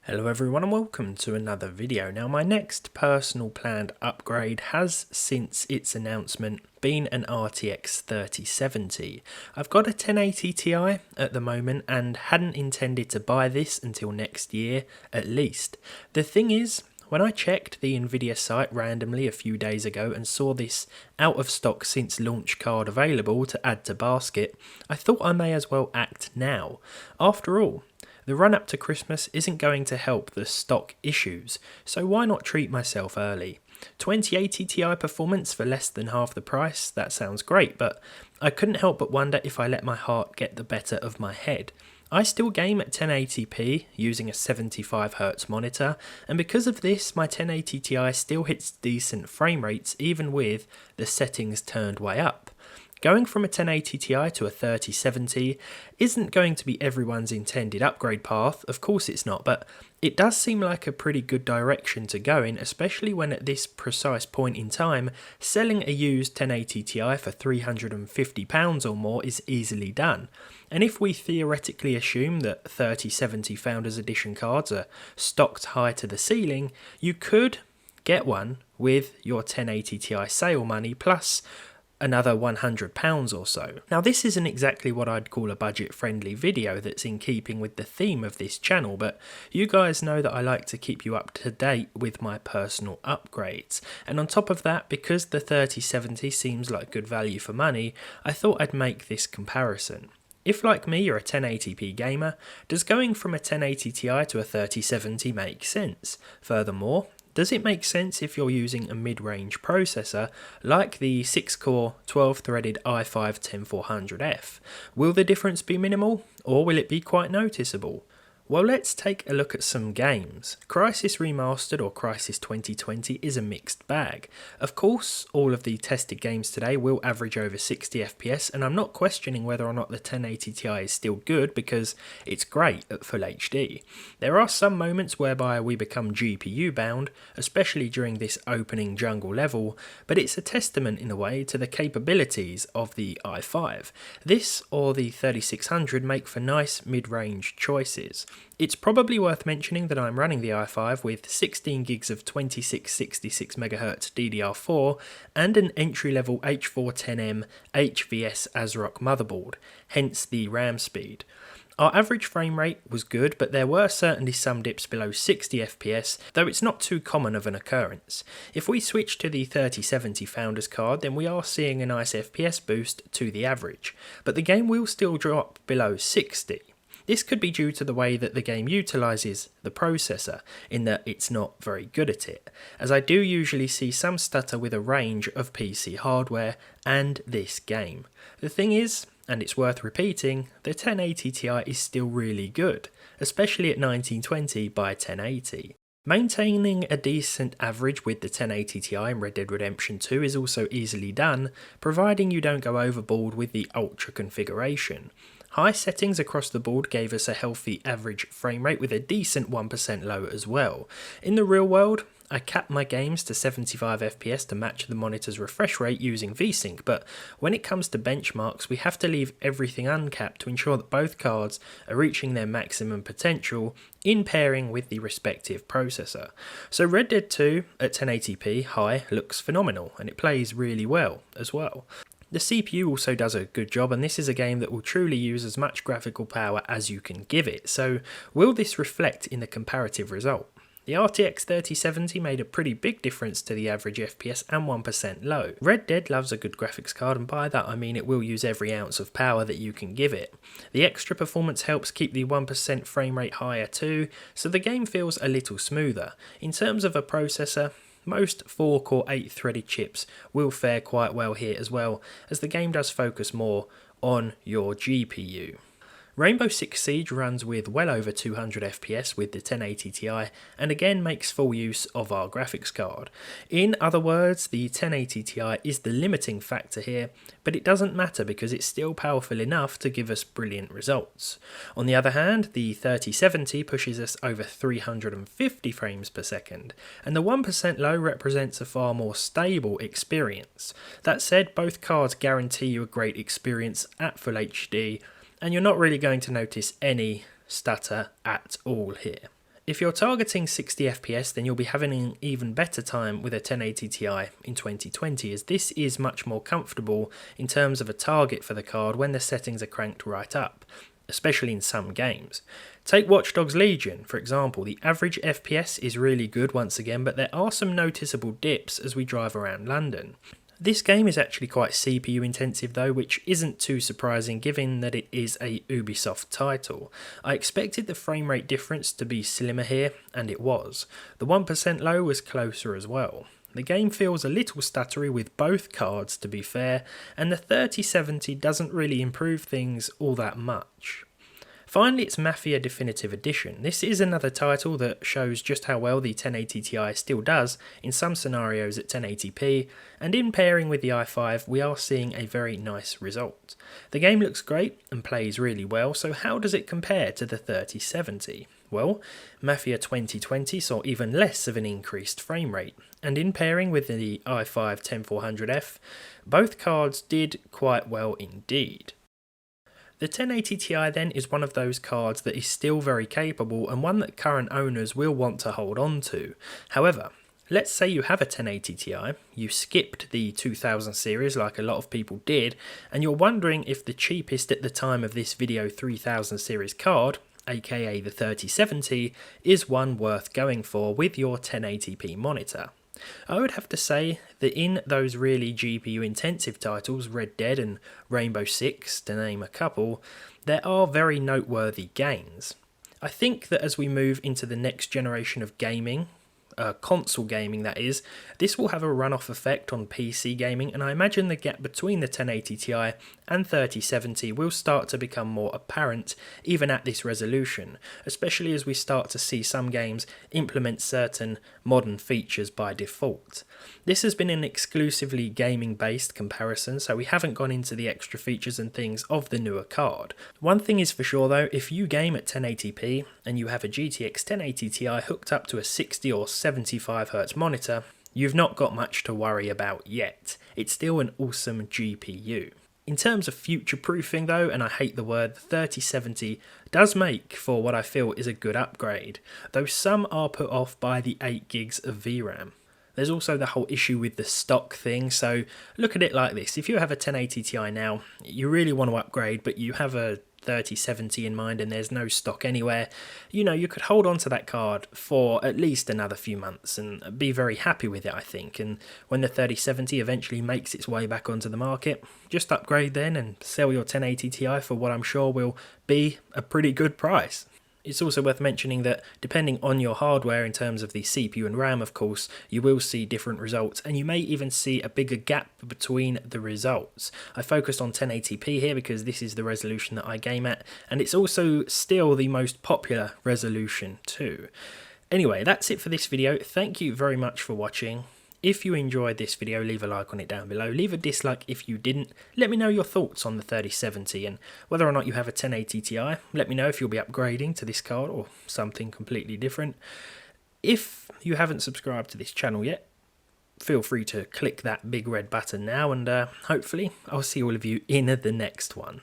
Hello everyone and welcome to another video. Now my next personal planned upgrade has since its announcement been an RTX 3070. I've got a 1080 Ti at the moment and hadn't intended to buy this until next year at least. The thing is, when I checked the Nvidia site randomly a few days ago and saw this out of stock since launch card available to add to basket, I thought I may as well act now. After all, the run up to Christmas isn't going to help the stock issues, so why not treat myself early? 2080 Ti performance for less than half the price, that sounds great, but I couldn't help but wonder if I let my heart get the better of my head. I still game at 1080p using a 75Hz monitor, and because of this my 1080 Ti still hits decent frame rates even with the settings turned way up. Going from a 1080 Ti to a 3070 isn't going to be everyone's intended upgrade path, of course it's not, but it does seem like a pretty good direction to go in, especially when at this precise point in time, selling a used 1080 Ti for £350 or more is easily done. And if we theoretically assume that 3070 Founders Edition cards are stocked high to the ceiling, you could get one with your 1080 Ti sale money plus another £100 or so. Now this isn't exactly what I'd call a budget friendly video that's in keeping with the theme of this channel, but you guys know that I like to keep you up to date with my personal upgrades, and on top of that, because the 3070 seems like good value for money, I thought I'd make this comparison. If like me you're a 1080p gamer, does going from a 1080 Ti to a 3070 make sense? Furthermore, does it make sense if you're using a mid-range processor like the 6-core 12-threaded i5-10400F? Will the difference be minimal, or will it be quite noticeable? Well, let's take a look at some games. Crysis Remastered or Crysis 2020 is a mixed bag. Of course, all of the tested games today will average over 60 FPS, and I'm not questioning whether or not the 1080 Ti is still good because it's great at Full HD. There are some moments whereby we become GPU bound, especially during this opening jungle level, but it's a testament in a way to the capabilities of the i5. This or the 3600 make for nice mid-range choices. It's probably worth mentioning that I'm running the i5 with 16 gigs of 2666 MHz DDR4 and an entry-level H410M HVS ASRock motherboard, hence the RAM speed. Our average frame rate was good, but there were certainly some dips below 60 FPS, though it's not too common of an occurrence. If we switch to the 3070 Founders card, then we are seeing a nice FPS boost to the average, but the game will still drop below 60. This could be due to the way that the game utilises the processor, in that it's not very good at it, as I do usually see some stutter with a range of PC hardware and this game. The thing is, and it's worth repeating, the 1080 Ti is still really good, especially at 1920 by 1080. Maintaining a decent average with the 1080 Ti in Red Dead Redemption 2 is also easily done, providing you don't go overboard with the ultra configuration. High settings across the board gave us a healthy average frame rate with a decent 1% low as well. In the real world, I capped my games to 75 FPS to match the monitor's refresh rate using VSync, but when it comes to benchmarks, we have to leave everything uncapped to ensure that both cards are reaching their maximum potential in pairing with the respective processor. So Red Dead 2 at 1080p high looks phenomenal, and it plays really well as well. The CPU also does a good job, and this is a game that will truly use as much graphical power as you can give it, so will this reflect in the comparative result? The RTX 3070 made a pretty big difference to the average FPS and 1% low. Red Dead loves a good graphics card, and by that I mean it will use every ounce of power that you can give it. The extra performance helps keep the 1% frame rate higher too, so the game feels a little smoother. In terms of a processor, most 4-core 8-threaded chips will fare quite well here as well, as the game does focus more on your GPU. Rainbow Six Siege runs with well over 200 FPS with the 1080 Ti and again makes full use of our graphics card. In other words, the 1080 Ti is the limiting factor here, but it doesn't matter because it's still powerful enough to give us brilliant results. On the other hand, the 3070 pushes us over 350 frames per second, and the 1% low represents a far more stable experience. That said, both cards guarantee you a great experience at Full HD, and you're not really going to notice any stutter at all here. If you're targeting 60 FPS, then you'll be having an even better time with a 1080 Ti in 2020, as this is much more comfortable in terms of a target for the card when the settings are cranked right up, especially in some games. Take Watch Dogs Legion, for example. The average FPS is really good once again, but there are some noticeable dips as we drive around London. This game is actually quite CPU intensive though, which isn't too surprising given that it is a Ubisoft title. I expected the frame rate difference to be slimmer here, and it was. The 1% low was closer as well. The game feels a little stuttery with both cards, to be fair, and the 3070 doesn't really improve things all that much. Finally, it's Mafia Definitive Edition. This is another title that shows just how well the 1080 Ti still does in some scenarios at 1080p, and in pairing with the i5 we are seeing a very nice result. The game looks great and plays really well, so how does it compare to the 3070? Well, Mafia 2020 saw even less of an increased frame rate, and in pairing with the i5 10400F, both cards did quite well indeed. The 1080 Ti then is one of those cards that is still very capable and one that current owners will want to hold on to. However, let's say you have a 1080 Ti, you skipped the 2000 series like a lot of people did, and you're wondering if the cheapest at the time of this video 3000 series card, aka the 3070, is one worth going for with your 1080p monitor. I would have to say that in those really GPU intensive titles, Red Dead and Rainbow Six to name a couple, there are very noteworthy gains. I think that as we move into the next generation of gaming, console gaming that is, this will have a run-off effect on PC gaming, and I imagine the gap between the 1080 Ti and 3070 will start to become more apparent even at this resolution, especially as we start to see some games implement certain modern features by default. This has been an exclusively gaming based comparison, so we haven't gone into the extra features and things of the newer card. One thing is for sure though, if you game at 1080p and you have a GTX 1080 Ti hooked up to a 60 or 75Hz monitor, you've not got much to worry about yet. It's still an awesome GPU. In terms of future-proofing though, and I hate the word, the 3070 does make for what I feel is a good upgrade, though some are put off by the 8 gigs of VRAM. There's also the whole issue with the stock thing, so look at it like this. If you have a 1080 Ti now, you really want to upgrade, but you have a 3070 in mind and there's no stock anywhere, you could hold on to that card for at least another few months and be very happy with it, I think. And when the 3070 eventually makes its way back onto the market, just upgrade then and sell your 1080 Ti for what I'm sure will be a pretty good price. It's also worth mentioning that depending on your hardware in terms of the CPU and RAM, of course, you will see different results, and you may even see a bigger gap between the results. I focused on 1080p here because this is the resolution that I game at, and it's also still the most popular resolution too. Anyway, that's it for this video. Thank you very much for watching. If you enjoyed this video, leave a like on it down below. Leave a dislike if you didn't. Let me know your thoughts on the 3070 and whether or not you have a 1080 Ti. Let me know if you'll be upgrading to this card or something completely different. If you haven't subscribed to this channel yet, feel free to click that big red button now, and hopefully I'll see all of you in the next one.